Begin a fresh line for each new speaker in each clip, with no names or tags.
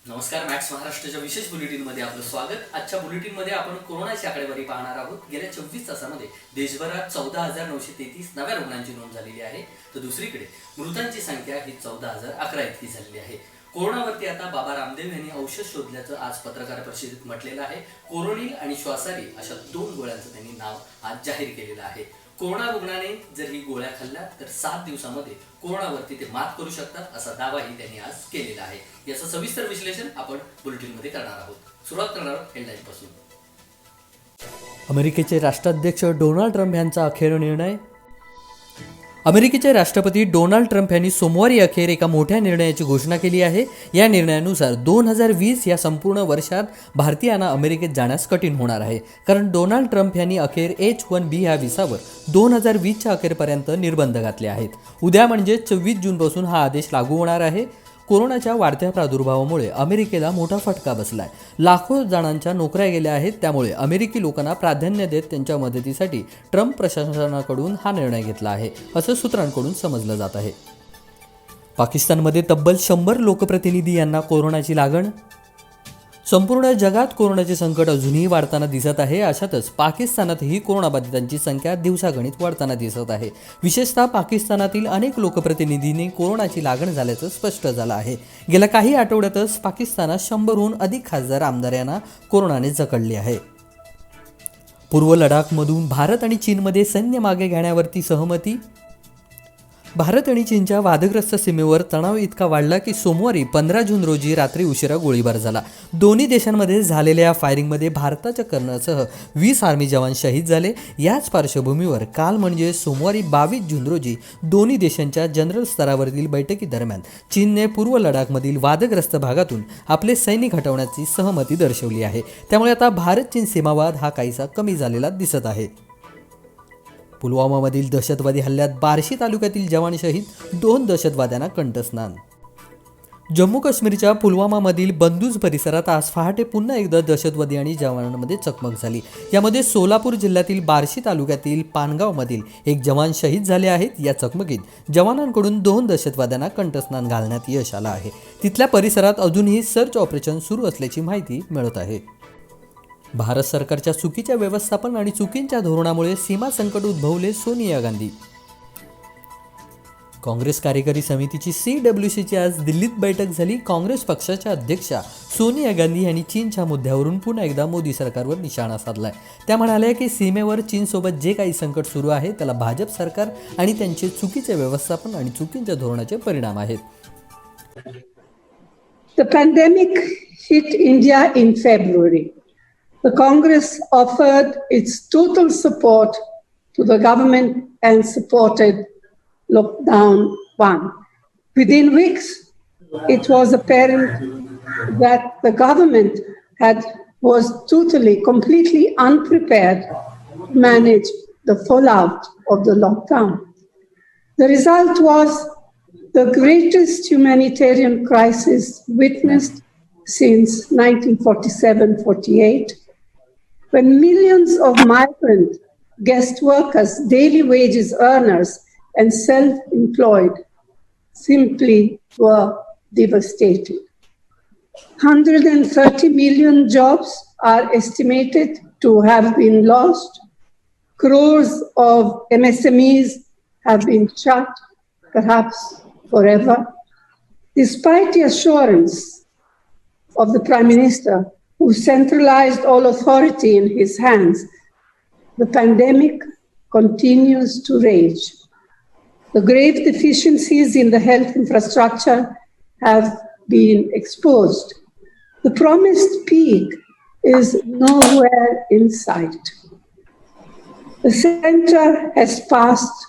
नमस्कार. मॅक्स महाराष्ट्राच्या विशेष बुलेटिनमध्ये आपलं स्वागत. आजच्या बुलेटिनमध्ये आपण कोरोनाची आकडेवारी पाहणार आहोत. गेल्या 24 तासामध्ये देशभरात 14,933 नव्या रुग्णांची नोंद झालेली आहे, तर दुसरीकडे मृतांची संख्या ही 14,011 इतकी झालेली आहे. कोरोनावरती आता बाबा रामदेव यांनी औषध शोधल्याचं आज पत्रकार परिषदेत म्हटलेलं आहे. कोरोनिल आणि श्वासारी अशा 2 गोळ्यांचं त्यांनी नाव आज जाहीर केलेलं आहे. कोरोना रुग्णाने जर ही गोळ्या खाल्ल्या तर 7 दिवसामध्ये कोरोनावरती ते मात करू शकतात असा दावाही त्यांनी आज केलेला आहे. याचं सविस्तर विश्लेषण आपण बुलेटिनमध्ये करणार आहोत. सुरुवात करणार आहोत हेडलाईन पासून.
अमेरिकेचे राष्ट्राध्यक्ष डोनाल्ड ट्रम्प यांचा अखेर निर्णय. अमेरिकेचे राष्ट्रपती डोनाल्ड ट्रम्प यांनी सोमवारी अखेर एका मोठ्या निर्णयाची घोषणा केली आहे. या निर्णयानुसार 2020 या संपूर्ण वर्षात भारतीयांना अमेरिकेत जाण्यास कठीण होणार आहे, कारण डोनाल्ड ट्रम्प यांनी अखेर H-1B ह्या व्हिसावर 2020च्या अखेरपर्यंत निर्बंध घातले आहेत. उद्या म्हणजे 24 जूनपासून हा आदेश लागू होणार आहे. कोरोनाच्या वाढत्या प्रादुर्भावामुळे अमेरिकेला मोठा फटका बसलाय. लाखो जणांच्या नोकऱ्या गेल्या आहेत. त्यामुळे अमेरिकी लोकांना प्राधान्य देत त्यांच्या मदतीसाठी ट्रम्प प्रशासनाकडून हा निर्णय घेतला आहे, असं सूत्रांकडून समजलं जात आहे. पाकिस्तानमध्ये तब्बल 100 लोकप्रतिनिधी यांना कोरोनाची लागण. संपूर्ण जगात कोरोनाचे संकट अजूनही वाढताना दिसत आहे. अशातच पाकिस्तानातही कोरोनाबाधितांची संख्या दिवसागणिक वाढताना दिसत आहे. विशेषतः पाकिस्तानातील अनेक लोकप्रतिनिधींनी कोरोनाची लागण झाल्याचं स्पष्ट झालं आहे. गेल्या काही आठवड्यातच पाकिस्तानात 100हून अधिक खासदार आमदार यांना कोरोनाने जखडले आहे. पूर्व लडाखमधून भारत आणि चीनमध्ये सैन्य मागे घेण्यावरती सहमती. भारत आणि चीनच्या वादग्रस्त सीमेवर तणाव इतका वाढला की सोमवारी 15 जून रोजी रात्री उशिरा गोळीबार झाला. दोन्ही देशांमध्ये झालेल्या फायरिंगमध्ये भारताच्या कर्नलसह 20 आर्मी जवान शहीद झाले. याच पार्श्वभूमीवर काल म्हणजे सोमवारी 22 जून रोजी दोन्ही देशांच्या जनरल स्तरावरील बैठकीदरम्यान चीनने पूर्व लडाखमधील वादग्रस्त भागातून आपले सैनिक हटवण्याची सहमती दर्शवली आहे. त्यामुळे आता भारत चीन सीमावाद हा काहीसा कमी झालेला दिसत आहे. पुलवामामधील दहशतवादी हल्ल्यात बार्शी तालुक्यातील जवान शहीद, 2 दहशतवाद्यांना कंठस्नान. जम्मू काश्मीरच्या पुलवामामधील बंदूज परिसरात आज पहाटे पुन्हा एकदा दहशतवादी आणि जवानांमध्ये चकमक झाली. यामध्ये सोलापूर जिल्ह्यातील बार्शी तालुक्यातील पानगावमधील एक जवान शहीद झाले आहेत. या चकमकीत जवानांकडून 2 दहशतवाद्यांना कंठस्नान घालण्यात यश आलं आहे. तिथल्या परिसरात अजूनही सर्च ऑपरेशन सुरू असल्याची माहिती मिळत आहे. भारत सरकारच्या चुकीच्या व्यवस्थापन आणि चुकीच्या धोरणामुळे सीमा संकट उद्भवले, सोनिया गांधी. काँग्रेस कार्यकारी समितीची CWCची आज दिल्लीत बैठक झाली. काँग्रेस पक्षाच्या अध्यक्षा सोनिया गांधी यांनी चीनच्या मुद्द्यावरून पुन्हा एकदा मोदी सरकारवर निशाणा साधलाय. त्या म्हणाल्या की सीमेवर चीनसोबत जे काही संकट सुरू आहे त्याला भाजप सरकार आणि त्यांचे चुकीचे व्यवस्थापन आणि चुकीच्या धोरणाचे परिणाम आहेत.
The pandemic hit India in February. The Congress offered its total support to the government and supported lockdown 1. Within weeks, it was apparent that the government was completely unprepared to manage the fallout of the lockdown. The result was the greatest humanitarian crisis witnessed since 1947-48, when millions of migrant guest workers, daily wages earners, and self-employed simply were devastated. 130 million jobs are estimated to have been lost. Crores of MSMEs have been shut, perhaps forever. Despite the assurance of the Prime Minister, who centralized all authority in his hands, the pandemic continues to rage. The grave deficiencies in the health infrastructure have been exposed. The promised peak is nowhere in sight. The center has passed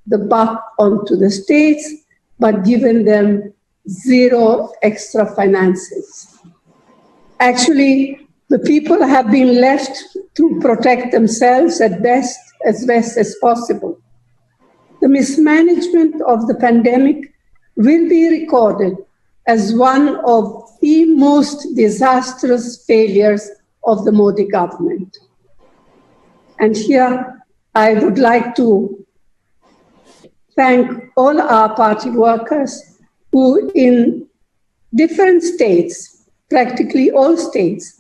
the buck on to the states, but given them zero extra finances. Actually, the people have been left to protect themselves as best as possible. The mismanagement of the pandemic will be recorded as one of the most disastrous failures of the Modi government. And here I would like to thank all our party workers who in different states practically all states,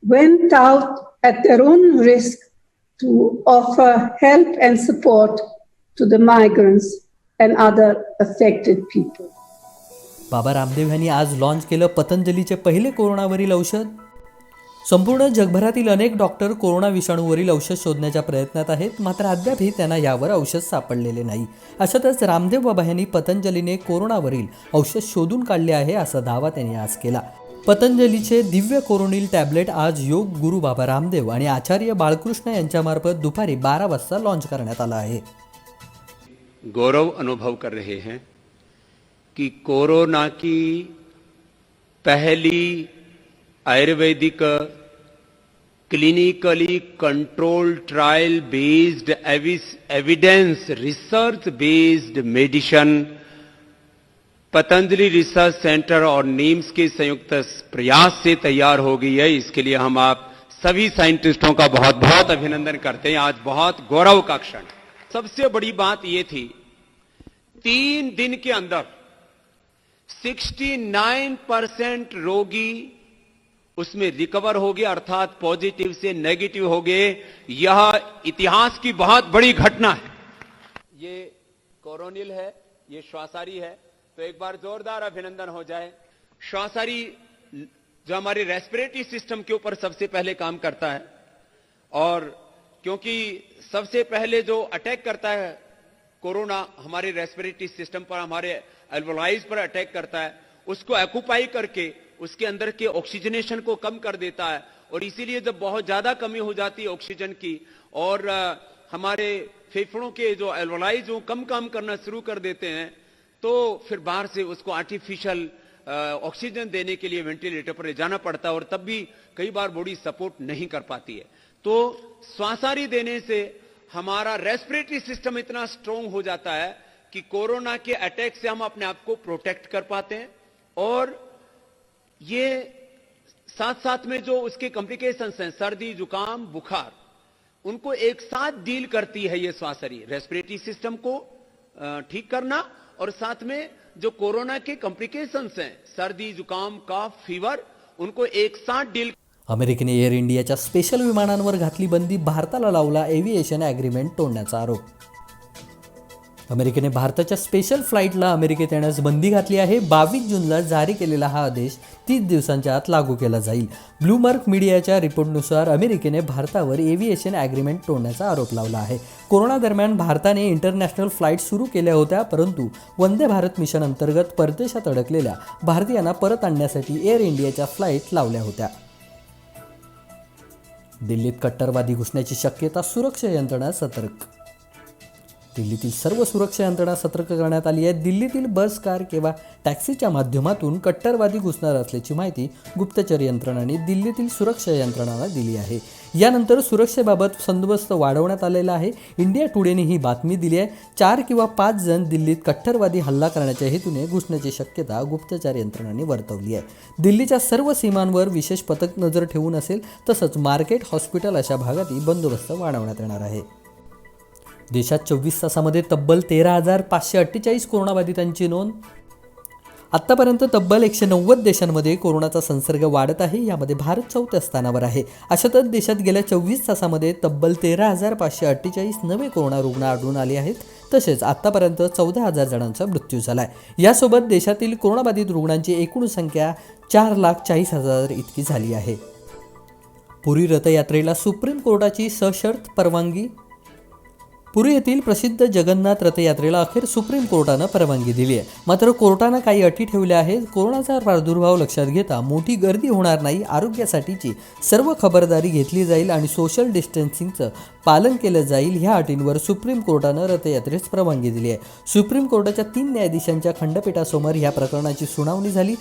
went out at their own risk to offer help and support to the migrants and other affected people.
Baba Ramdev यांनी आज launch केलं पतंजलीचे पहिले कोरोनावरील औषध. संपूर्ण जगभरातील अनेक डॉक्टर कोरोना विषाणूवरील औषध शोधण्याच्या प्रयत्नात आहेत, मात्र अद्यापही त्यांना यावर औषध सापडलेले नाही. अशातच रामदेव बाबा यांनी पतंजलीने कोरोनावरील औषध शोधून काढले आहे असा दावा त्यांनी आज केला. पतंजलीचे दिव्य कोरोनिल टॅबलेट आज योग गुरु बाबा रामदेव आणि आचार्य बाळकृष्ण यांच्यामार्फत दुपारी 12 वाजता लॉन्च करण्यात आला आहे.
गौरव अनुभव कर रहे हैं कि कोरोना की पहली Ayurvedic clinically control trial based evidence research based medicine Patanjali research centre और नीम्स के संयुक्त प्रयास से तैयार हो गई है. इसके लिए हम आप सभी साइंटिस्टों का बहुत बहुत अभिनंदन करते हैं. आज बहुत गौरव का क्षण. सबसे बड़ी बात यह थी 3 दिन के अंदर 69% रोगी उसमें रिकवर हो गए, अर्थात पॉजिटिव से नेगेटिव हो गए. यह इतिहास की बहुत बड़ी घटना है. ये कोरोनिल है, ये श्वासारी है, तो एक बार जोरदार अभिनंदन हो जाए. श्वासारी जो हमारे रेस्पिरेटरी सिस्टम के ऊपर सबसे पहले काम करता है, और क्योंकि सबसे पहले जो अटैक करता है कोरोना हमारे रेस्पिरेटरी सिस्टम पर, हमारे एल्वोलाइज पर अटैक करता है, उसको ऑक्यूपाई करके उसके अंदर के ऑक्सीजनेशन को कम कर देता है. और इसीलिए जब बहुत ज्यादा कमी हो जाती है ऑक्सीजन की और हमारे फेफड़ों के जो एल्वोलाइज वो कम काम करना शुरू कर देते हैं, तो फिर बाहर से उसको आर्टिफिशियल ऑक्सीजन देने के लिए वेंटिलेटर पर ले जाना पड़ता है, और तब भी कई बार बॉडी सपोर्ट नहीं कर पाती है. तो श्वासारी देने से हमारा रेस्पिरेटरी सिस्टम इतना स्ट्रांग हो जाता है कि कोरोना के अटैक से हम अपने आप को प्रोटेक्ट कर पाते हैं. और ये साथ साथ में जो उसके कॉम्प्लिकेशंस हैं, सर्दी जुकाम बुखार, उनको एक साथ डील करती है ये श्वासारी. रेस्पिरेटरी सिस्टम को ठीक करना और साथ में जो कोरोना के कॉम्प्लिकेशंस हैं, सर्दी जुकाम कफ फीवर, उनको एक साथ डील.
अमेरिकेने एअर इंडियाच्या स्पेशल विमानांवर घातली बंदी, भारताला लावला एव्हिएशन ॲग्रीमेंट तोडण्याचा आरोप. अमेरिकेने भारताच्या स्पेशल फ्लाईटला अमेरिकेत येण्यास बंदी घातली आहे. 22 जूनला जारी केलेला हा आदेश 30 दिवसांच्या आत लागू केला जाईल. ब्लूमबर्ग मीडियाच्या रिपोर्टनुसार अमेरिकेने भारतावर एव्हिएशन ॲग्रीमेंट तोडण्याचा आरोप लावला आहे. कोरोना दरम्यान भारताने इंटरनॅशनल फ्लाईट सुरू केल्या होत्या, परंतु वंदे भारत मिशन अंतर्गत परदेशात अडकलेल्या भारतीयांना परत आणण्यासाठी एअर इंडियाच्या फ्लाईट लावल्या होत्या. दिल्लीत कट्टरवादी घुसण्याची शक्यता, सुरक्षा यंत्रणा सतर्क. दिल्लीतील सर्व सुरक्षा यंत्रणा सतर्क करण्यात आली आहे. दिल्लीतील बस, कार किंवा टॅक्सीच्या माध्यमातून कट्टरवादी घुसणार असल्याची माहिती गुप्तचर यंत्रणांनी दिल्लीतील सुरक्षा यंत्रणांना दिली आहे. यानंतर सुरक्षेबाबत बंदोबस्त वाढवण्यात आलेला आहे. इंडिया टुडेने ही बातमी दिली आहे. 4 किंवा 5 जण दिल्लीत कट्टरवादी हल्ला करण्याच्या हेतूने घुसण्याची शक्यता गुप्तचर यंत्रणांनी वर्तवली आहे. दिल्लीच्या सर्व सीमांवर विशेष पथक नजर ठेवून असेल, तसंच मार्केट, हॉस्पिटल अशा भागातही बंदोबस्त वाढवण्यात येणार आहे. देशात 24 तासामध्ये तब्बल 13,548 कोरोनाबाधितांची नोंद. आत्तापर्यंत तब्बल 190 देशांमध्ये कोरोनाचा संसर्ग वाढत आहे. यामध्ये भारत 4थ्या स्थानावर आहे. अशातच देशात गेल्या 24 तासामध्ये तब्बल 13,548 नवे कोरोना रुग्ण आढळून आले आहेत. तसेच आत्तापर्यंत 14,000 जणांचा मृत्यू झाला आहे. यासोबत देशातील कोरोनाबाधित रुग्णांची एकूण संख्या 4,40,000 इतकी झाली आहे. पुरी रथयात्रेला सुप्रीम कोर्टाची सशर्त परवानगी. पुरी येथील प्रसिद्ध जगन्नाथ रथयात्रेला अखेर सुप्रीम कोर्टानं परवानगी दिली आहे. मात्र कोर्टानं काही अटी ठेवल्या आहेत. कोरोनाचा प्रादुर्भाव लक्षात घेता मोठी गर्दी होणार नाही, आरोग्यासाठीची सर्व खबरदारी घेतली जाईल आणि सोशल डिस्टन्सिंगचं पालन केलं जाईल. ह्या अटींवर सुप्रीम कोर्टानं रथयात्रेस परवानगी दिली आहे. सुप्रीम कोर्टाच्या 3 न्यायाधीशांच्या खंडपीठासमोर ह्या प्रकरणाची सुनावणी झाली.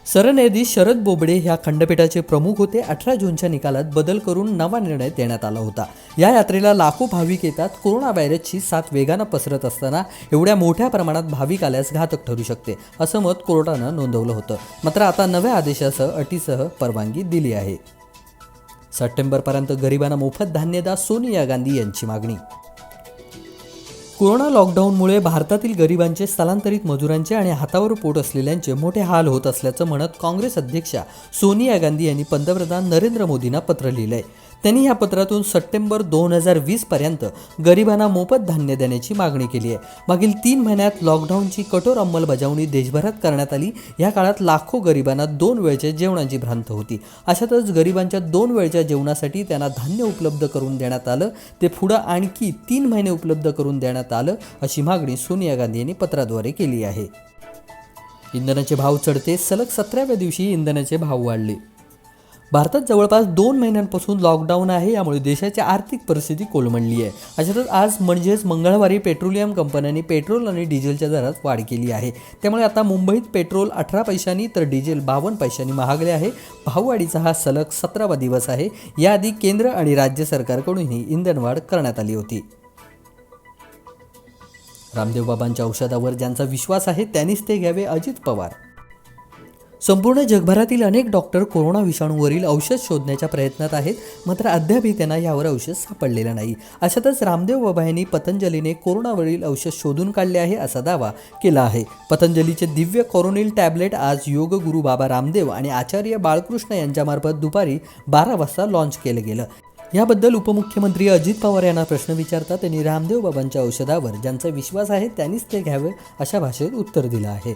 सरन्यायाधीश शरद बोबडे ह्या खंडपीठाचे प्रमुख होते. 18 जूनच्या निकालात बदल करून नवा निर्णय देण्यात आला होता. या यात्रेला लाखो भाविक येतात. कोरोना व्हायरसची साथ वेगानं पसरत असताना एवढ्या मोठ्या प्रमाणात भाविक आल्यास घातक ठरू शकते, असं मत कोर्टानं नोंदवलं होतं. मात्र आता नव्या आदेशासह अटीसह परवानगी दिली आहे. सप्टेंबरपर्यंत गरिबांना मोफत धान्य द्या, सोनिया गांधी यांची मागणी. कोरोना लॉकडाऊनमुळे भारतातील गरिबांचे, स्थलांतरित मजुरांचे आणि हातावर पोट असलेल्यांचे मोठे हाल होत असल्याचं म्हणत काँग्रेस अध्यक्षा सोनिया गांधी यांनी पंतप्रधान नरेंद्र मोदींना पत्र लिहिलंय. त्यांनी या पत्रातून सप्टेंबर 2020 पर्यंत गरिबांना मोफत धान्य देण्याची मागणी केली आहे. मागील 3 महिन्यात लॉकडाऊनची कठोर अंमलबजावणी देशभरात करण्यात आली. या काळात लाखो गरिबांना 2 वेळच्या जेवणाची भ्रांत होती. अशातच गरिबांच्या 2 वेळच्या जेवणासाठी त्यांना धान्य उपलब्ध करून देण्यात आलं. ते पुढे आणखी 3 महिने उपलब्ध करून देण्यात आलं, अशी मागणी सोनिया गांधी यांनी पत्राद्वारे केली आहे. इंधनाचे भाव चढते. सलग 17व्या दिवशी इंधनाचे भाव वाढले. भारतात जवळपास 2 महिन्यांपासून लॉकडाऊन आहे. यामुळे देशाची आर्थिक परिस्थिती कोलमडली आहे. अशातच आज म्हणजेच मंगळवारी पेट्रोलियम कंपन्यांनी पेट्रोल आणि डिझेलच्या दरात वाढ केली आहे. त्यामुळे आता मुंबईत पेट्रोल 18 पैशांनी तर डिझेल 52 पैशांनी महागले आहे. भाववाढीचा हा सलग 17वा दिवस आहे. याआधी केंद्र आणि राज्य सरकारकडूनही इंधनवाढ करण्यात आली होती. रामदेव बाबांच्या औषधावर ज्यांचा विश्वास आहे त्यांनीच ते घ्यावे, अजित पवार. संपूर्ण जगभरातील अनेक डॉक्टर कोरोना विषाणूवरील औषध शोधण्याच्या प्रयत्नात आहेत, मात्र अद्यापही त्यांना यावर औषध सापडलेलं नाही. अशातच रामदेव बाबा यांनी पतंजलीने कोरोनावरील औषध शोधून काढले आहे, असा दावा केला आहे. पतंजलीचे दिव्य कोरोनिल टॅबलेट आज योगगुरू बाबा रामदेव आणि आचार्य बाळकृष्ण यांच्यामार्फत दुपारी 12 वाजता लॉन्च केलं गेलं. याबद्दल उपमुख्यमंत्री अजित पवार यांना प्रश्न विचारता त्यांनी रामदेव बाबांच्या औषधावर ज्यांचा विश्वास आहे त्यांनीच ते घ्यावे, अशा भाषेत उत्तर दिलं आहे.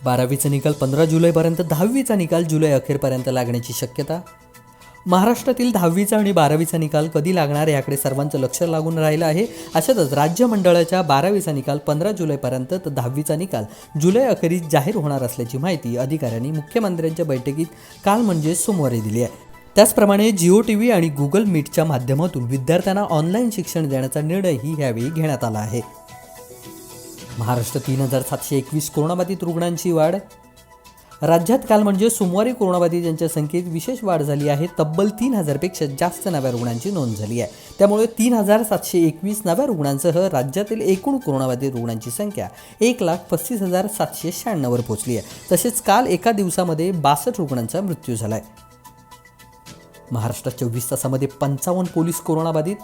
12वीचा निकाल 15 जुलैपर्यंत, 10वीचा निकाल जुलै अखेरपर्यंत लागण्याची शक्यता. महाराष्ट्रातील 10वीचा आणि 12वीचा निकाल कधी लागणार याकडे सर्वांचं लक्ष लागून राहिलं आहे. अशातच राज्य मंडळाच्या 12वीचा निकाल 15 जुलैपर्यंत तर 10वीचा निकाल जुलै अखेरीस जाहीर होणार असल्याची माहिती अधिकाऱ्यांनी मुख्यमंत्र्यांच्या बैठकीत काल म्हणजे सोमवारी दिली आहे. त्याचप्रमाणे जिओ टीव्ही आणि गुगल मीटच्या माध्यमातून विद्यार्थ्यांना ऑनलाईन शिक्षण देण्याचा निर्णयही यावेळी घेण्यात आला आहे. महाराष्ट्र 3721 कोरोनाबाधित रुग्णांची वाढ. राज्यात काल म्हणजे सोमवारी कोरोनाबाधितांच्या संख्येत विशेष वाढ झाली आहे. तब्बल 3000पेक्षा जास्त नव्या रुग्णांची नोंद झाली आहे. त्यामुळे 3721 नव्या रुग्णांसह राज्यातील एकूण कोरोनाबाधित रुग्णांची संख्या 1,35,796वर पोहोचली आहे. तसेच काल एका दिवसामध्ये 62 रुग्णांचा मृत्यू झाला आहे. महाराष्ट्रात 24 तासामध्ये 55 पोलीस कोरोनाबाधित.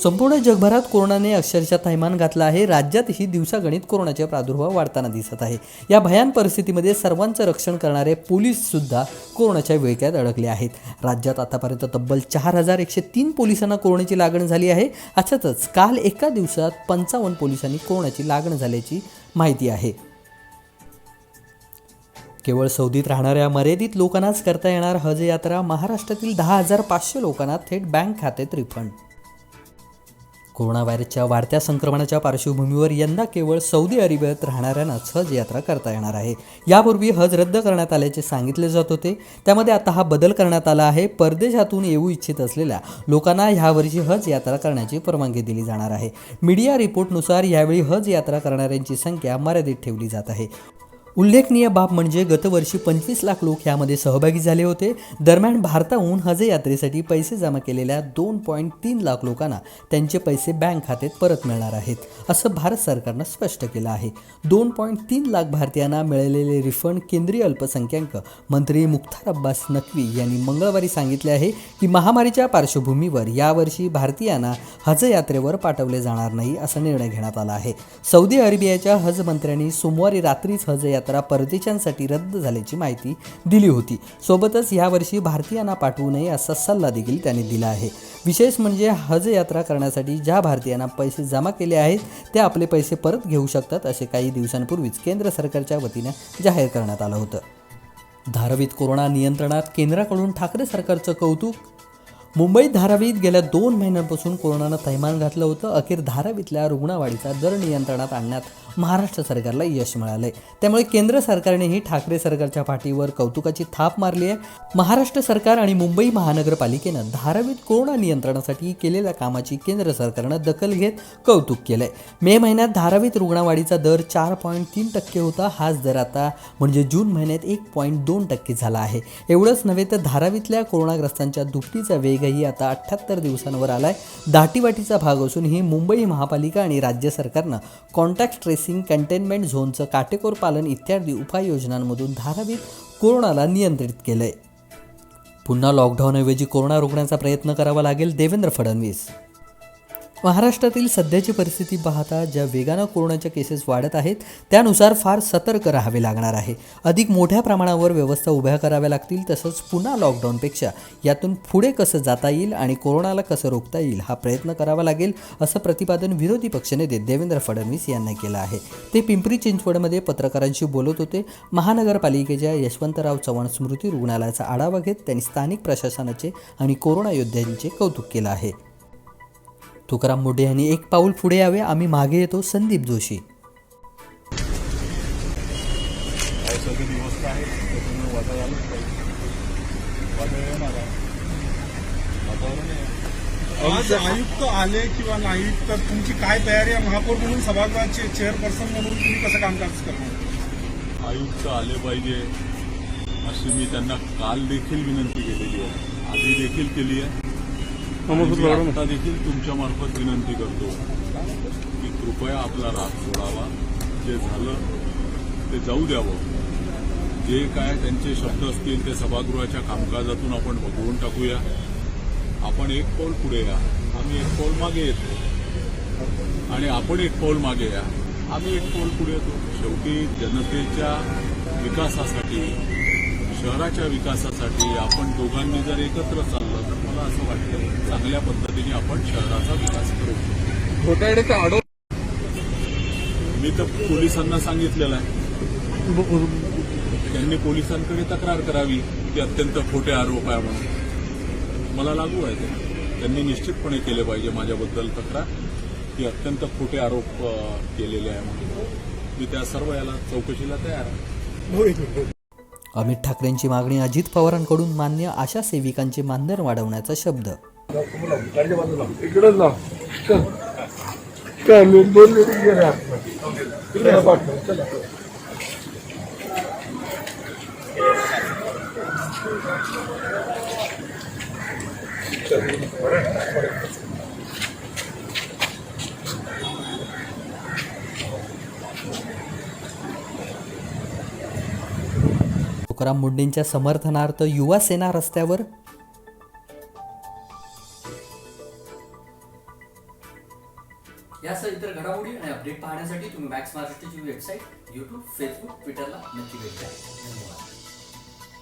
संपूर्ण जगभरात कोरोनाने अक्षरशः थैमान घातला आहे. राज्यातही दिवसागणिक कोरोनाचा प्रादुर्भाव वाढताना दिसत आहे. या भयान परिस्थितीमध्ये सर्वांचं रक्षण करणारे पोलीससुद्धा कोरोनाच्या विळख्यात अडकले आहेत. राज्यात आतापर्यंत तब्बल 4103 पोलिसांना कोरोनाची लागण झाली आहे. अशातच काल एका दिवसात 55 पोलिसांनी कोरोनाची लागण झाल्याची माहिती आहे. केवळ सौदीत राहणाऱ्या मर्यादित लोकांनाच करता येणार हज यात्रा. महाराष्ट्रातील 10,500 लोकांना थेट बँक खात्यात रिफंड. कोरोना व्हायरसच्या वाढत्या संक्रमणाच्या पार्श्वभूमीवर यंदा केवळ सौदी अरेबियात राहणाऱ्यांनाच हज यात्रा करता येणार आहे. यापूर्वी हज रद्द करण्यात आल्याचे सांगितले जात होते. त्यामध्ये आता हा बदल करण्यात आला आहे. परदेशातून येऊ इच्छित असलेल्या लोकांना ह्यावर्षी हज यात्रा करण्याची परवानगी दिली जाणार आहे. मीडिया रिपोर्टनुसार यावेळी हज यात्रा करणाऱ्यांची संख्या मर्यादित ठेवली जात आहे. उल्लेखनीय बाब म्हणजे गतवर्षी 25 लाख लोक यामध्ये सहभागी झाले होते. दरम्यान भारताहून हज यात्रेसाठी पैसे जमा केलेल्या 2.3 लाख लोकांना त्यांचे पैसे बँक खात्यात परत मिळणार आहेत, असं भारत सरकारनं स्पष्ट केलं आहे. 2.3 लाख भारतीयांना मिळालेले रिफंड केंद्रीय अल्पसंख्याक मंत्री मुख्तार अब्बास नक्वी यांनी मंगळवारी सांगितले आहे की महामारीच्या पार्श्वभूमीवर यावर्षी भारतीयांना हज यात्रेवर पाठवले जाणार नाही, असा निर्णय घेण्यात आला आहे. सौदी अरेबियाच्या हज मंत्र्यांनी सोमवारी रात्रीच हज यात्रा परदेशांसाठी रद्द झाल्याची माहिती दिली होती. सोबतच यावर्षी भारतीयांना पाठवू नये असा सल्ला देखील त्यांनी दिला आहे. विशेष म्हणजे हज यात्रा करण्यासाठी ज्या भारतीयांना पैसे जमा केले आहेत ते आपले पैसे परत घेऊ शकतात, असे काही दिवसांपूर्वीच केंद्र सरकारच्या वतीने जाहीर करण्यात आलं होतं. धारावीत कोरोना नियंत्रणात केंद्राकडून ठाकरे सरकारचं कौतुक. मुंबईत धारावीत गेल्या 2 महिन्यांपासून कोरोनानं थैमान घातलं होतं. अखेर धारावीतल्या रुग्णवाढीचा दर नियंत्रणात आणण्यात महाराष्ट्र सरकारला यश मिळालंय. त्यामुळे केंद्र सरकारनेही ठाकरे सरकारच्या पाठीवर कौतुकाची थाप मारली आहे. महाराष्ट्र सरकार आणि मुंबई महानगरपालिकेनं धारावीत कोरोना नियंत्रणासाठी केलेल्या कामाची केंद्र सरकारनं दखल घेत कौतुक केलंय. मे महिन्यात धारावीत रुग्णवाढीचा दर 4.3% होता. हाच दर आता म्हणजे जून महिन्यात 1.2% झाला आहे. एवढंच नव्हे तर धारावीतल्या कोरोनाग्रस्तांच्या दुपटीचा वेगही आता 78 दिवसांवर आलाय. दाटीवाटीचा भाग असूनही मुंबई महापालिका आणि राज्य सरकारनं कॉन्टॅक्ट ट्रेसिंग, कंटेनमेंट झोनचं काटेकोर पालन इत्यादी उपाययोजनांमधून धारावीत कोरोनाला नियंत्रित केलंय. पुन्हा लॉकडाऊनऐवजी कोरोना रोखण्याचा प्रयत्न करावा लागेल, देवेंद्र फडणवीस. महाराष्ट्रातील सध्याची परिस्थिती पाहता ज्या वेगानं कोरोनाच्या केसेस वाढत आहेत त्यानुसार फार सतर्क राहावे लागणार आहे. अधिक मोठ्या प्रमाणावर व्यवस्था उभ्या कराव्या लागतील. तसंच पुन्हा लॉकडाऊनपेक्षा यातून पुढे कसं जाता येईल आणि कोरोनाला कसं रोखता येईल हा प्रयत्न करावा लागेल, असं प्रतिपादन विरोधी पक्षनेते देवेंद्र फडणवीस यांनी केलं आहे. ते पिंपरी चिंचवडमध्ये पत्रकारांशी बोलत होते. महानगरपालिकेच्या यशवंतराव चव्हाण स्मृती रुग्णालयाचा आढावा घेत त्यांनी स्थानिक प्रशासनाचे आणि कोरोना योद्ध्यांचे कौतुक केलं आहे. तुकाराम मुंढे यांनी एक पाऊल पुढे यावे, आम्ही मागे येतो. संदीप जोशी.
पावसाची व्यवस्था आहे, त्याच्यामुळे वादळ आलंच पाहिजे. वादळ येणार आहे, वातावरण आहे.
आज आयुक्त आले किंवा नाही तर तुमची काय तयारी आहे? महापौर म्हणून सभागृहाचे चेअरपर्सन म्हणून तुम्ही कसं कामकाज करणार?
आयुक्त आले पाहिजे अशी मी त्यांना काल देखील विनंती केलेली आहे, आधी देखील केली आहे. आता देखील तुमच्या मार्फत विनंती करतो की कृपया आपला राग सोडावा. जे झालं ते जाऊ द्यावं. जे काय त्यांचे शब्द असतील ते सभागृहाच्या कामकाजातून आपण वगळून टाकूया. आपण एक पाऊल पुढे या, आम्ही एक पाऊल मागे येतो आणि आपण एक पाऊल मागे या, आम्ही एक पाऊल पुढे येतो. शेवटी जनतेच्या विकासासाठी, शहराच्या विकासासाठी आपण दोघांनी जर एकत्र चाललं तर मला असं वाटतं चांगल्या पद्धतीने आपण शहराचा विकास करू. मी तर पोलिसांना सांगितलेलं आहे, त्यांनी पोलिसांकडे तक्रार करावी की अत्यंत खोटे आरोप आहे म्हणून. मला लागू आहे ते. त्यांनी निश्चितपणे केले पाहिजे माझ्याबद्दल तक्रार की अत्यंत खोटे आरोप केलेले आहे म्हणून. मी त्या सर्व याला चौकशीला तयार आहे.
अमित ठाकरेंची मागणी अजित पवारांकडून मान्य, आशा सेविकांचे मानधन वाढवण्याचा शब्द.
इकडे लाव. काय लोक दोन मिनिट गेले इकडे पाठव. चला.
तुकाराम मुंढेंच्या समर्थनार्थ युवा सेना रस्त्यावर.
यासह इतर घडामोडी आणि अपडेट पाहण्यासाठी तुम्ही मॅक्स महाराष्ट्राची वेबसाईट, यूट्यूब, फेसबुक, ट्विटरला नक्की भेट द्या. धन्यवाद.